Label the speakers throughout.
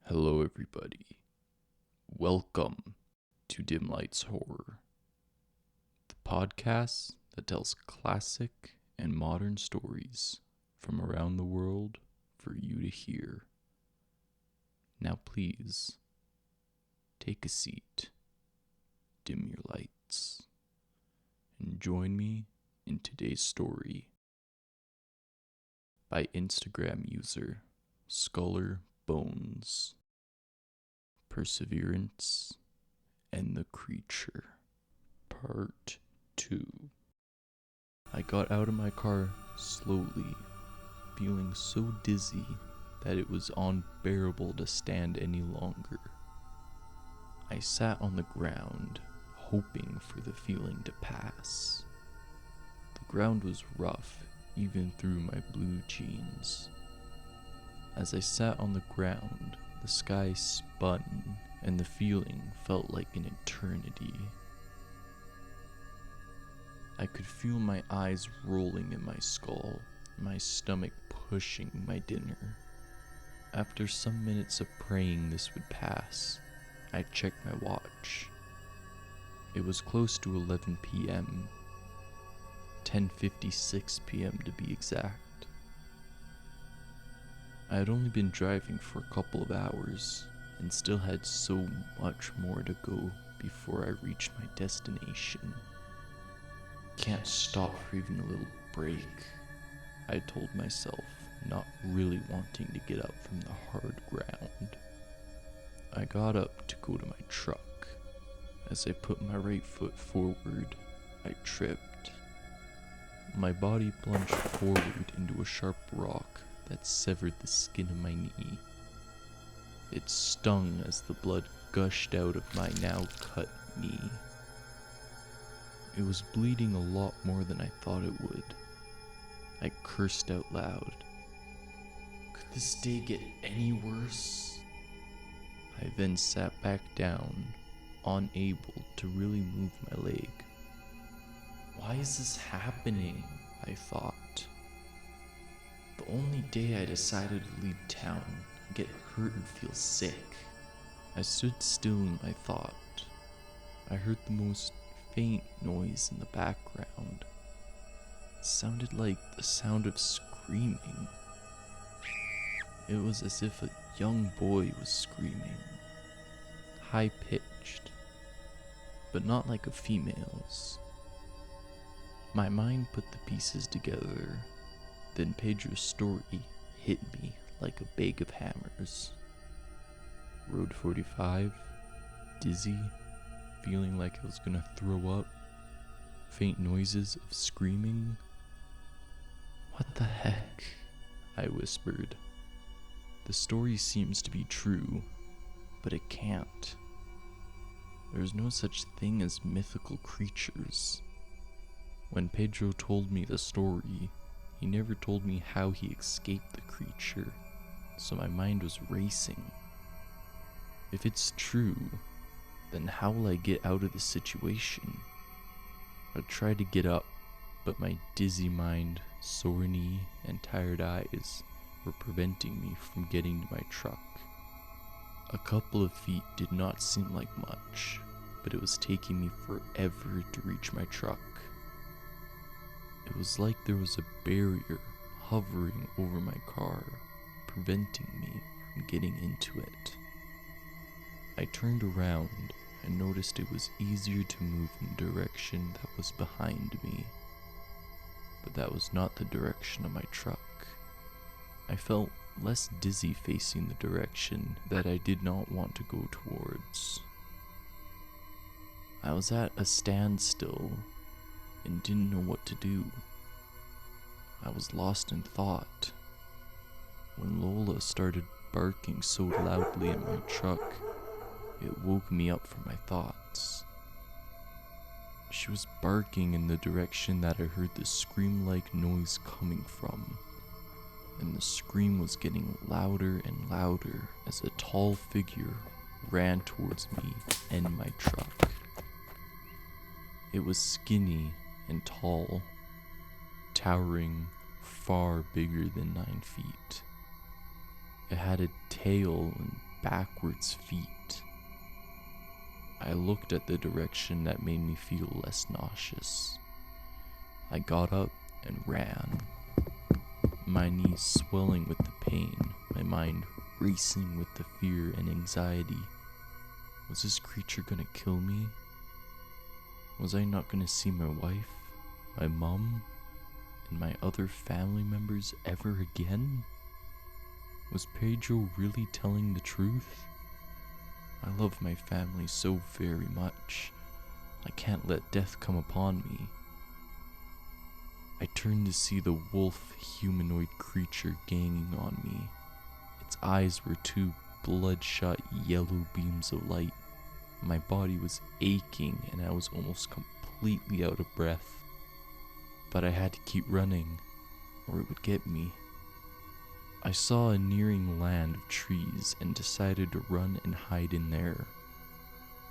Speaker 1: Hello everybody, welcome to Dim Lights Horror, the podcast that tells classic and modern stories from around the world for you to hear. Now please, take a seat, dim your lights, and join me in today's story by Instagram user Scholar Bones. Perseverance and the Creature, Part 2. I got out of my car slowly, feeling so dizzy that it was unbearable to stand any longer. I sat on the ground, hoping for the feeling to pass. The ground was rough, even through my blue jeans. As I sat on the ground, the sky spun, and the feeling felt like an eternity. I could feel my eyes rolling in my skull, my stomach pushing my dinner. After some minutes of praying this would pass, I checked my watch. It was close to 11 p.m., 10:56 p.m. to be exact. I had only been driving for a couple of hours and still had so much more to go before I reached my destination. Can't stop for even a little break, I told myself, not really wanting to get up from the hard ground. I got up to go to my truck. As I put my right foot forward, I tripped. My body plunged forward into a sharp rock that severed the skin of my knee. It stung as the blood gushed out of my now cut knee. It was bleeding a lot more than I thought it would. I cursed out loud. Could this day get any worse? I then sat back down, unable to really move my leg. Why is this happening? I thought. The only day I decided to leave town and get hurt and feel sick. I stood still in my thought. I heard the most faint noise in the background. It sounded like the sound of screaming. It was as if a young boy was screaming, high-pitched, but not like a female's. My mind put the pieces together. Then Pedro's story hit me like a bag of hammers. Road 45, dizzy, feeling like I was gonna throw up, faint noises of screaming. What the heck? I whispered. The story seems to be true, but it can't. There's no such thing as mythical creatures. When Pedro told me the story, he never told me how he escaped the creature, so my mind was racing. If it's true, then how will I get out of the situation? I tried to get up, but my dizzy mind, sore knee, and tired eyes were preventing me from getting to my truck. A couple of feet did not seem like much, but it was taking me forever to reach my truck. It was like there was a barrier hovering over my car, preventing me from getting into it. I turned around and noticed it was easier to move in the direction that was behind me. But that was not the direction of my truck. I felt less dizzy facing the direction that I did not want to go towards. I was at a standstill and didn't know what to do. I was lost in thought when Lola started barking so loudly in my truck, it woke me up from my thoughts. She was barking in the direction that I heard the scream-like noise coming from, and the scream was getting louder and louder as a tall figure ran towards me and my truck. It was skinny and tall, towering far bigger than 9 feet. It had a tail and backwards feet. I looked at the direction that made me feel less nauseous. I got up and ran, my knees swelling with the pain, my mind racing with the fear and anxiety. Was this creature gonna kill me? Was I not gonna see my wife, my mom, and my other family members ever again? Was Pedro really telling the truth? I love my family so very much. I can't let death come upon me. I turned to see the wolf humanoid creature ganging on me. Its eyes were two bloodshot yellow beams of light. My body was aching and I was almost completely out of breath. But I had to keep running, or it would get me. I saw a nearing land of trees and decided to run and hide in there.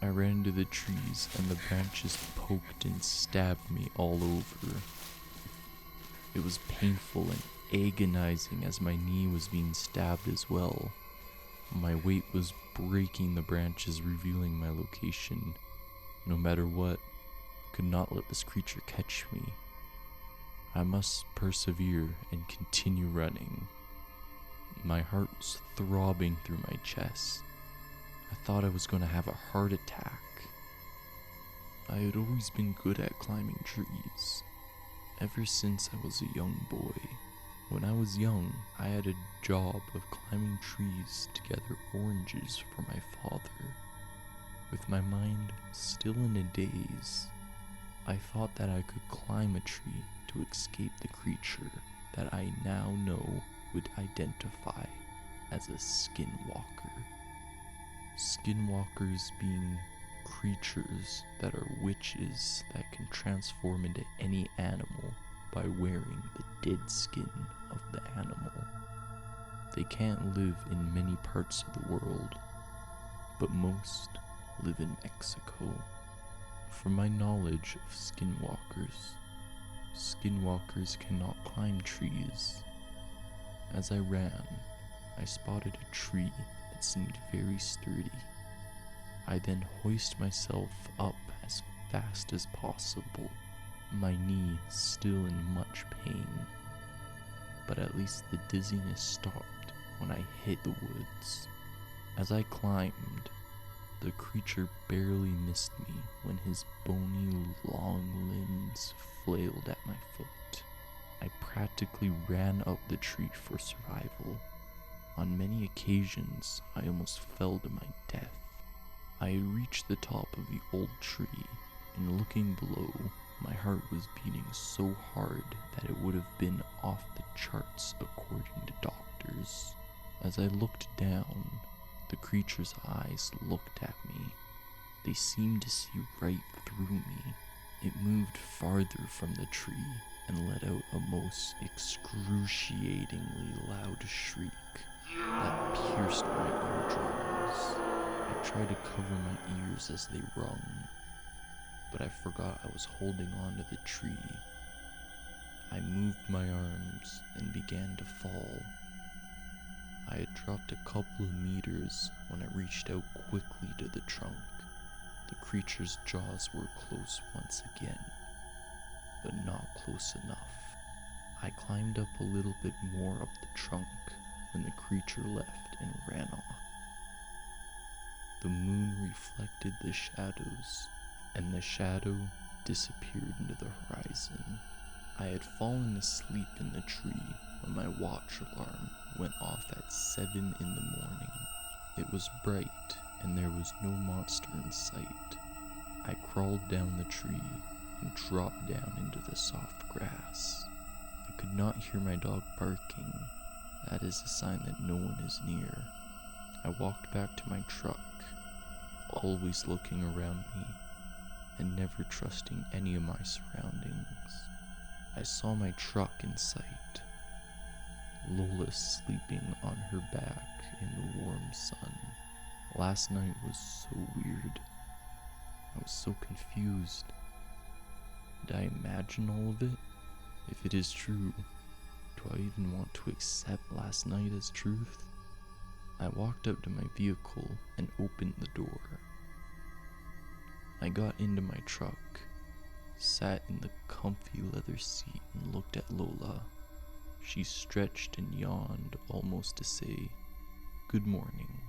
Speaker 1: I ran into the trees and the branches poked and stabbed me all over. It was painful and agonizing as my knee was being stabbed as well. My weight was breaking the branches, revealing my location. No matter what, I could not let this creature catch me. I must persevere and continue running. My heart was throbbing through my chest. I thought I was going to have a heart attack. I had always been good at climbing trees, ever since I was a young boy. When I was young, I had a job of climbing trees to gather oranges for my father. With my mind still in a daze, I thought that I could climb a tree to escape the creature that I now know would identify as a skinwalker. Skinwalkers being creatures that are witches that can transform into any animal by wearing the dead skin of the animal. They can't live in many parts of the world, but most live in Mexico. From my knowledge of skinwalkers cannot climb trees. As I ran, I spotted a tree that seemed very sturdy. I then hoisted myself up as fast as possible, my knee still in much pain. But at least the dizziness stopped when I hit the woods. As I climbed, the creature barely missed me when his bony, long limbs flailed at my foot. I practically ran up the tree for survival. On many occasions, I almost fell to my death. I had reached the top of the old tree, and looking below, my heart was beating so hard that it would have been off the charts according to doctors. As I looked down, the creature's eyes looked at me. They seemed to see right through me. It moved farther from the tree and let out a most excruciatingly loud shriek that pierced my eardrums. I tried to cover my ears as they rung, but I forgot I was holding on to the tree. I moved my arms and began to fall. I had dropped a couple of meters when I reached out quickly to the trunk. The creature's jaws were close once again, but not close enough. I climbed up a little bit more up the trunk when the creature left and ran off. The moon reflected the shadows, and the shadow disappeared into the horizon. I had fallen asleep in the tree when my watch alarm went off at 7 in the morning. It was bright and there was no monster in sight. I crawled down the tree and dropped down into the soft grass. I could not hear my dog barking. That is a sign that no one is near. I walked back to my truck, always looking around me and never trusting any of my surroundings. I saw my truck in sight. Lola sleeping on her back in the warm sun. Last night was so weird. I was so confused. Did I imagine all of it? If it is true, do I even want to accept last night as truth? I walked up to my vehicle and opened the door. I got into my truck, sat in the comfy leather seat and looked at Lola. She stretched and yawned almost to say, "Good morning."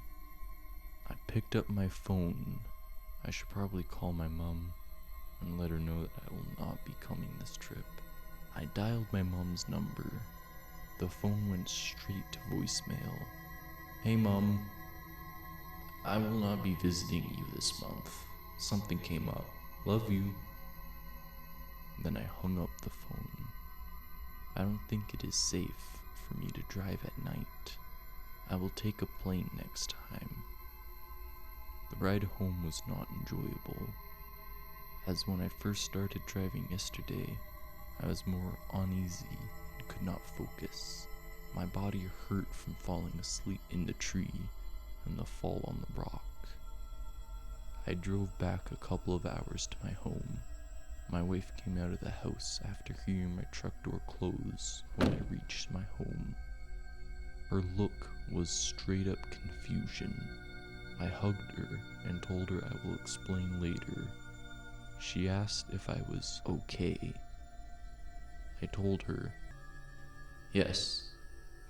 Speaker 1: I picked up my phone. I should probably call my mom and let her know that I will not be coming this trip. I dialed my mom's number. The phone went straight to voicemail. "Hey Mom, I will not be visiting you this month. Something came up. Love you." Then I hung up the phone. I don't think it is safe for me to drive at night. I will take a plane next time. The ride home was not enjoyable, as when I first started driving yesterday, I was more uneasy and could not focus. My body hurt from falling asleep in the tree and the fall on the rock. I drove back a couple of hours to my home. My wife came out of the house after hearing my truck door close when I reached my home. Her look was straight up confusion. I hugged her and told her I will explain later. She asked if I was okay. I told her, "Yes,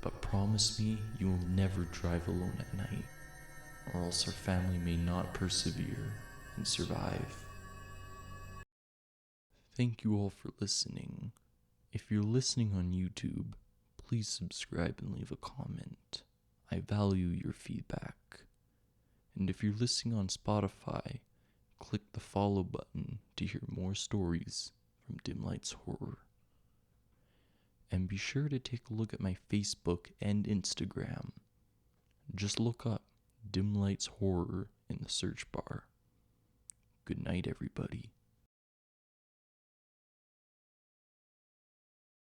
Speaker 1: but promise me you will never drive alone at night, or else our family may not persevere and survive." Thank you all for listening. If you're listening on YouTube, please subscribe and leave a comment. I value your feedback. And if you're listening on Spotify, click the follow button to hear more stories from Dim Lights Horror. And be sure to take a look at my Facebook and Instagram. Just look up Dim Lights Horror in the search bar. Good night, everybody.